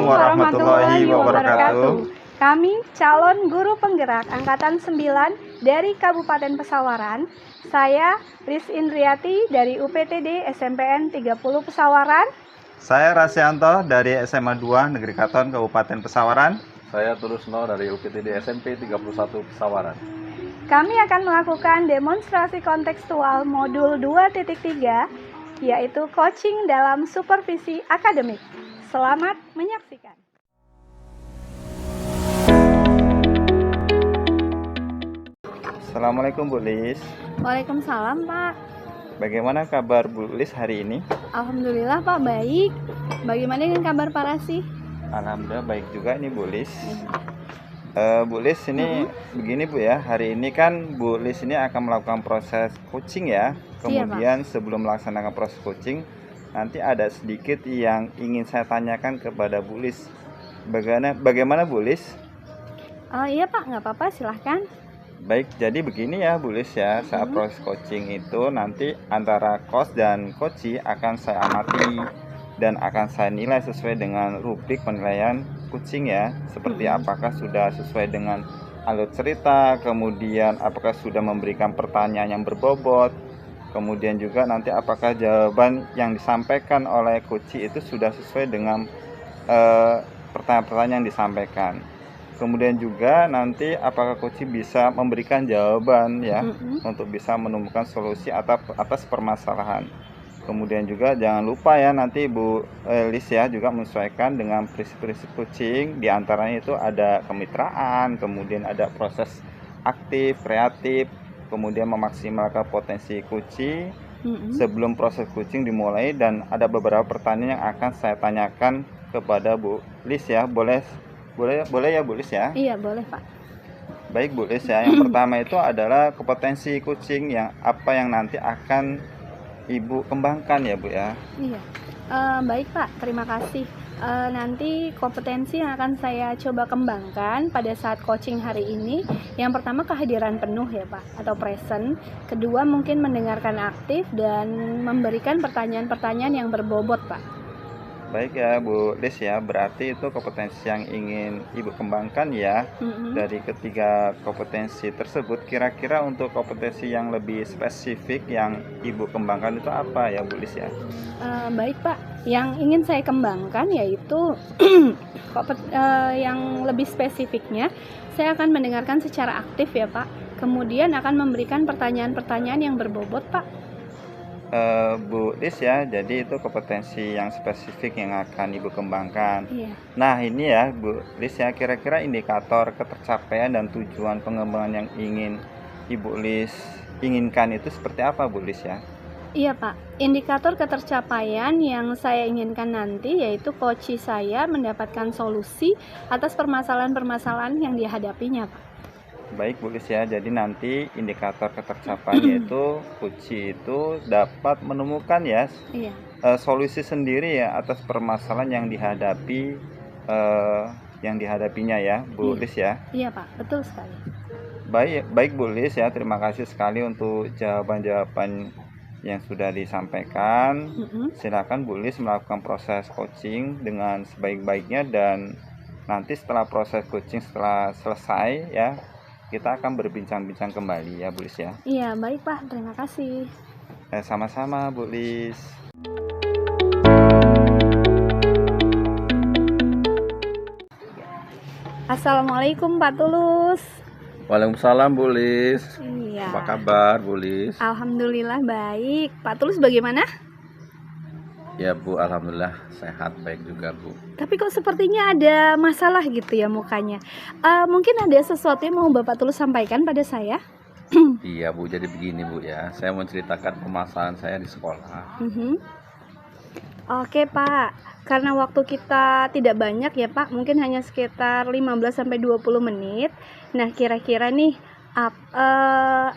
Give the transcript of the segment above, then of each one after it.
warahmatullahi wabarakatuh. Kami calon guru penggerak Angkatan 9 dari Kabupaten Pesawaran. Saya Riz Indriati dari UPTD SMPN 30 Pesawaran. Saya Rasyanto dari SMA 2 Negeri Katon Kabupaten Pesawaran. Saya Tulusno dari UPTD SMP 31 Pesawaran. Kami akan melakukan demonstrasi kontekstual modul 2.3, yaitu coaching dalam supervisi akademik. Selamat menyaksikan. Assalamualaikum Bu Lis. Waalaikumsalam Pak. Bagaimana kabar Bu Lis hari ini? Alhamdulillah Pak, baik. Bagaimana dengan kabar Pak Rasi? Alhamdulillah baik juga nih Bu Lis. Bu Lis ini begini Bu ya, hari ini kan Bu Lis ini akan melakukan proses coaching ya. Kemudian sebelum melaksanakan proses coaching, nanti ada sedikit yang ingin saya tanyakan kepada Bu Lis. Bagaimana Bu Lis? Oh iya Pak, nggak apa-apa, silahkan. Baik, jadi begini ya Bu Lis ya, saat proses coaching itu nanti antara coach dan coachee akan saya amati dan akan saya nilai sesuai dengan rubrik penilaian coaching ya, seperti apakah sudah sesuai dengan alur cerita, kemudian apakah sudah memberikan pertanyaan yang berbobot, kemudian juga nanti apakah jawaban yang disampaikan oleh coachee itu sudah sesuai dengan pertanyaan-pertanyaan yang disampaikan. Kemudian juga nanti apakah coachee bisa memberikan jawaban ya untuk bisa menemukan solusi atas permasalahan. Kemudian juga jangan lupa ya nanti Bu Lis ya juga menyesuaikan dengan prinsip-prinsip coaching. Di antaranya itu ada kemitraan, kemudian ada proses aktif, kreatif, kemudian memaksimalkan potensi coachee sebelum proses coaching dimulai, dan ada beberapa pertanyaan yang akan saya tanyakan kepada Bu Lis ya. Boleh ya Bu Lis ya? Iya boleh Pak. Baik Bu Lis ya, yang pertama itu adalah kompetensi coaching yang apa yang nanti akan Ibu kembangkan ya Bu ya? Iya, baik Pak, terima kasih. Nanti kompetensi yang akan saya coba kembangkan pada saat coaching hari ini, yang pertama kehadiran penuh ya Pak, atau present. Kedua mungkin mendengarkan aktif dan memberikan pertanyaan-pertanyaan yang berbobot Pak. Baik ya Bu Lis ya, berarti itu kompetensi yang ingin Ibu kembangkan ya. Dari ketiga kompetensi tersebut, kira-kira untuk kompetensi yang lebih spesifik yang Ibu kembangkan itu apa ya Bu Lis ya? Baik Pak, yang ingin saya kembangkan yaitu yang lebih spesifiknya, saya akan mendengarkan secara aktif ya Pak. Kemudian akan memberikan pertanyaan-pertanyaan yang berbobot Pak. Bu Lis ya, jadi itu kompetensi yang spesifik yang akan Ibu kembangkan. Nah ini ya Bu Lis ya, kira-kira indikator ketercapaian dan tujuan pengembangan yang ingin Ibu Lis inginkan itu seperti apa Bu Lis ya? Iya Pak, indikator ketercapaian yang saya inginkan nanti yaitu coachee saya mendapatkan solusi atas permasalahan-permasalahan yang dihadapinya Pak. Baik Bu Lis ya, jadi nanti indikator ketercapaian yaitu coachee itu dapat menemukan ya solusi sendiri ya atas permasalahan yang dihadapinya ya Bu Lis ya. Iya Pak, betul sekali. Baik Bu Lis ya, terima kasih sekali untuk jawaban-jawaban yang sudah disampaikan. Silakan Bu Lis melakukan proses coaching dengan sebaik-baiknya, dan nanti setelah proses coaching setelah selesai ya, kita akan berbincang-bincang kembali ya Bu Lis ya. Iya baik Pak, terima kasih. Sama-sama Bu Lis. Assalamualaikum Pak Tulus. Waalaikumsalam Bu Lis. Iya. Apa kabar Bu Lis? Alhamdulillah baik. Pak Tulus bagaimana? Ya Bu, alhamdulillah sehat, baik juga Bu. Tapi kok sepertinya ada masalah gitu ya mukanya. Mungkin ada sesuatu yang mau Bapak Tulus sampaikan pada saya? Iya Bu, jadi begini Bu ya, saya mau ceritakan permasalahan saya di sekolah. Oke Pak, karena waktu kita tidak banyak ya Pak, mungkin hanya sekitar 15-20 menit. Nah kira-kira nih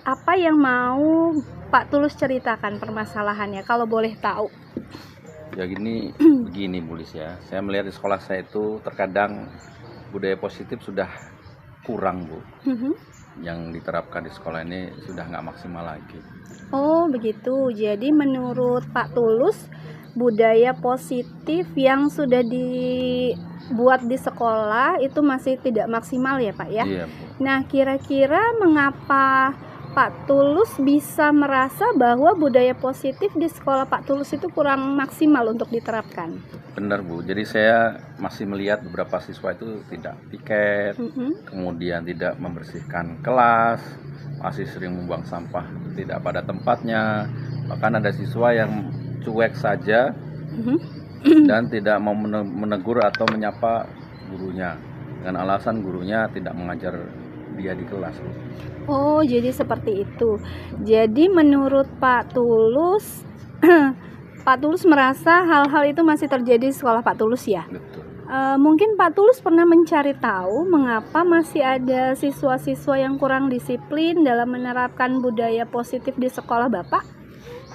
apa yang mau Pak Tulus ceritakan permasalahannya kalau boleh tahu? Ya begini Bu Lis ya, saya melihat di sekolah saya itu terkadang budaya positif sudah kurang Bu. Yang diterapkan di sekolah ini sudah nggak maksimal lagi. Oh begitu, jadi menurut Pak Tulus budaya positif yang sudah buat di sekolah itu masih tidak maksimal ya Pak ya. Iya, Bu. Nah, kira-kira mengapa Pak Tulus bisa merasa bahwa budaya positif di sekolah Pak Tulus itu kurang maksimal untuk diterapkan? Benar, Bu. Jadi saya masih melihat beberapa siswa itu tidak piket, kemudian tidak membersihkan kelas, masih sering membuang sampah tidak pada tempatnya. Bahkan ada siswa yang cuek saja dan tidak mau menegur atau menyapa gurunya dengan alasan gurunya tidak mengajar dia di kelas. Oh, jadi seperti itu. Jadi menurut Pak Tulus, Pak Tulus merasa hal-hal itu masih terjadi di sekolah Pak Tulus ya? Betul. Mungkin Pak Tulus pernah mencari tahu mengapa masih ada siswa-siswa yang kurang disiplin dalam menerapkan budaya positif di sekolah Bapak?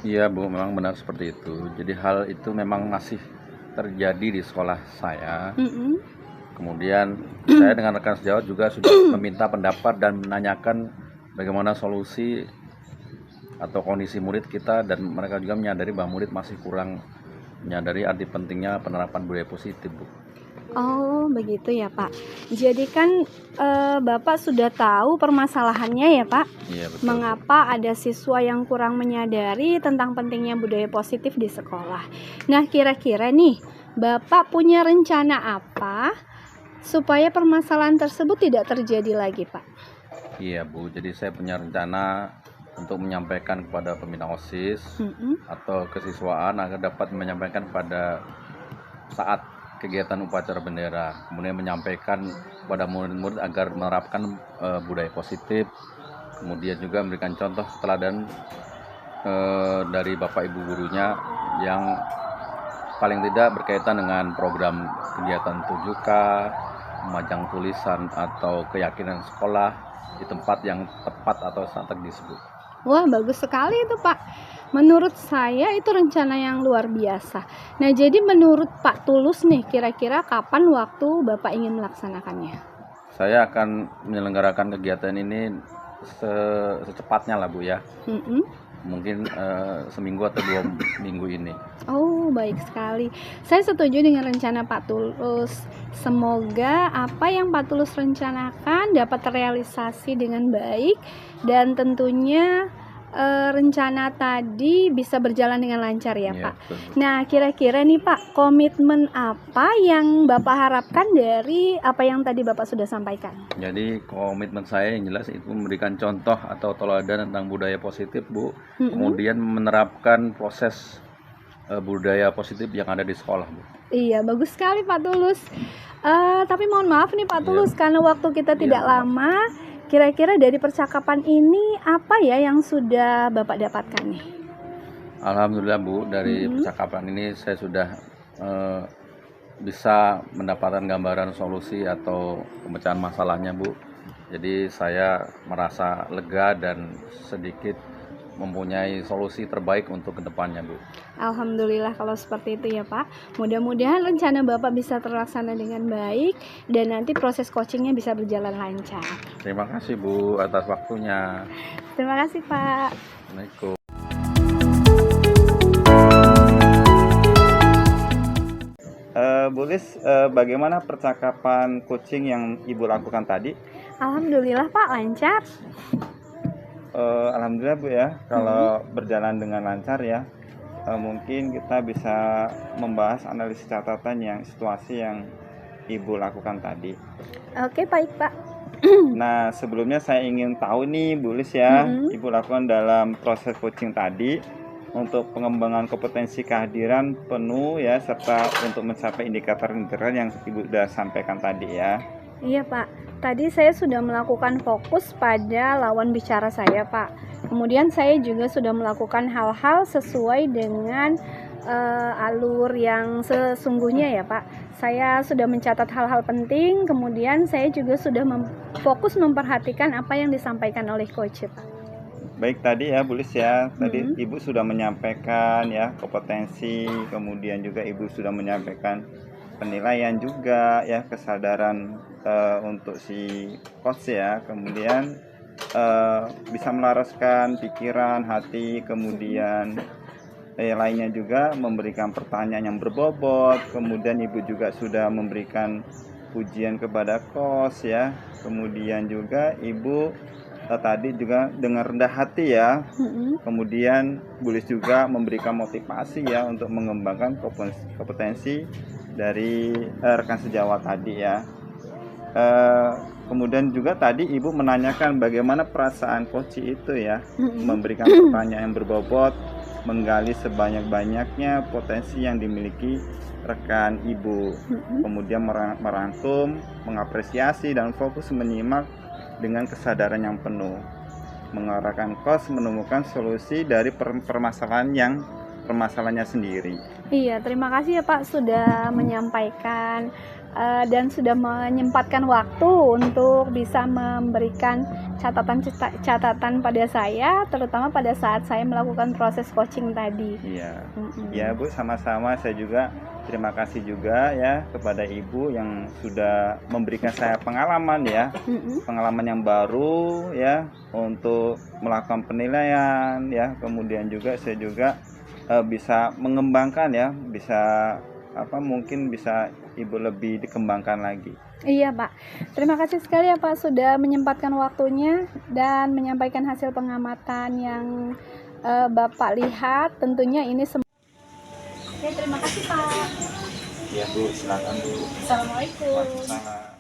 Iya, Bu, memang benar seperti itu. Jadi hal itu memang masih terjadi di sekolah saya. Kemudian saya dengan rekan sejawat juga sudah meminta pendapat dan menanyakan bagaimana solusi atau kondisi murid kita, dan mereka juga menyadari bahwa murid masih kurang menyadari arti pentingnya penerapan budaya positif, Bu. Oh, begitu ya Pak. Jadi kan Bapak sudah tahu permasalahannya ya Pak? Iya, betul. Mengapa ada siswa yang kurang menyadari tentang pentingnya budaya positif di sekolah. Nah, kira-kira nih, Bapak punya rencana apa supaya permasalahan tersebut tidak terjadi lagi, Pak? Iya, Bu. Jadi saya punya rencana untuk menyampaikan kepada pembina OSIS atau kesiswaan agar dapat menyampaikan pada saat kegiatan upacara bendera, kemudian menyampaikan kepada murid-murid agar menerapkan budaya positif, kemudian juga memberikan contoh teladan dari Bapak Ibu gurunya yang paling tidak berkaitan dengan program kegiatan 7K, memajang tulisan atau keyakinan sekolah di tempat yang tepat atau strategis, Bu. Wah, bagus sekali itu Pak. Menurut saya itu rencana yang luar biasa. Nah, jadi menurut Pak Tulus nih, kira-kira kapan waktu Bapak ingin melaksanakannya? Saya akan menyelenggarakan kegiatan ini secepatnya lah, Bu ya. Mungkin seminggu atau 2 minggu ini. Oh, baik sekali. Saya setuju dengan rencana Pak Tulus. Semoga apa yang Pak Tulus rencanakan dapat terrealisasi dengan baik, dan tentunya rencana tadi bisa berjalan dengan lancar ya, Pak. Betul. Nah, kira-kira nih Pak, komitmen apa yang Bapak harapkan dari apa yang tadi Bapak sudah sampaikan? Jadi komitmen saya yang jelas itu memberikan contoh atau teladan tentang budaya positif, Bu. Kemudian menerapkan proses budaya positif yang ada di sekolah, Bu. Iya, bagus sekali Pak Tulus. Tapi mohon maaf nih Pak Tulus, karena waktu kita tidak lama. Kira-kira dari percakapan ini apa ya yang sudah Bapak dapatkan nih? Alhamdulillah, Bu, dari percakapan ini saya sudah bisa mendapatkan gambaran solusi atau pemecahan masalahnya, Bu. Jadi saya merasa lega dan sedikit mempunyai solusi terbaik untuk kedepannya, Bu. Alhamdulillah kalau seperti itu ya Pak. Mudah-mudahan rencana Bapak bisa terlaksana dengan baik dan nanti proses coachingnya bisa berjalan lancar. Terima kasih, Bu, atas waktunya. Terima kasih Pak. Assalamualaikum. Bu Lis, bagaimana percakapan coaching yang Ibu lakukan tadi? Alhamdulillah Pak, lancar. Alhamdulillah Bu ya, kalau berjalan dengan lancar ya, mungkin kita bisa membahas analisis catatan yang situasi yang Ibu lakukan tadi. Oke, baik Pak. Nah, sebelumnya saya ingin tahu nih Bu Lis ya, Ibu lakukan dalam proses coaching tadi untuk pengembangan kompetensi kehadiran penuh ya, serta untuk mencapai indikator-indikator yang Ibu sudah sampaikan tadi ya. Iya Pak. Tadi saya sudah melakukan fokus pada lawan bicara saya Pak. Kemudian saya juga sudah melakukan hal-hal sesuai dengan alur yang sesungguhnya ya Pak. Saya sudah mencatat hal-hal penting, kemudian saya juga sudah fokus memperhatikan apa yang disampaikan oleh coach Pak. Baik, tadi ya Bu Lis ya, tadi Ibu sudah menyampaikan ya kompetensi, kemudian juga Ibu sudah menyampaikan penilaian juga ya, kesadaran untuk si coach ya, kemudian bisa melaraskan pikiran, hati, kemudian lainnya juga memberikan pertanyaan yang berbobot. Kemudian ibu juga sudah memberikan pujian kepada kos ya. Kemudian juga ibu tadi juga dengan rendah hati ya. Kemudian Bulis juga memberikan motivasi ya untuk mengembangkan kompetensi dari rekan sejawat tadi ya. Kemudian juga tadi ibu menanyakan bagaimana perasaan Koci itu ya, memberikan pertanyaan yang berbobot, menggali sebanyak-banyaknya potensi yang dimiliki rekan ibu, kemudian merangkum, mengapresiasi dan fokus menyimak dengan kesadaran yang penuh, mengarahkan kos menemukan solusi dari permasalahannya sendiri. Iya, terima kasih ya Pak sudah menyampaikan dan sudah menyempatkan waktu untuk bisa memberikan catatan pada saya, terutama pada saat saya melakukan proses coaching tadi. Iya, ya Bu, sama-sama. Saya juga terima kasih juga ya kepada Ibu yang sudah memberikan saya pengalaman ya, pengalaman yang baru ya untuk melakukan penilaian ya. Kemudian juga saya juga bisa mengembangkan ya, bisa mungkin bisa Ibu lebih dikembangkan lagi. Iya Pak, terima kasih sekali ya Pak sudah menyempatkan waktunya dan menyampaikan hasil pengamatan yang Bapak lihat. Tentunya ini semua. Oke, terima kasih Pak. Ya Bu, silakan Bu. Assalamualaikum. Waalaikumsalam.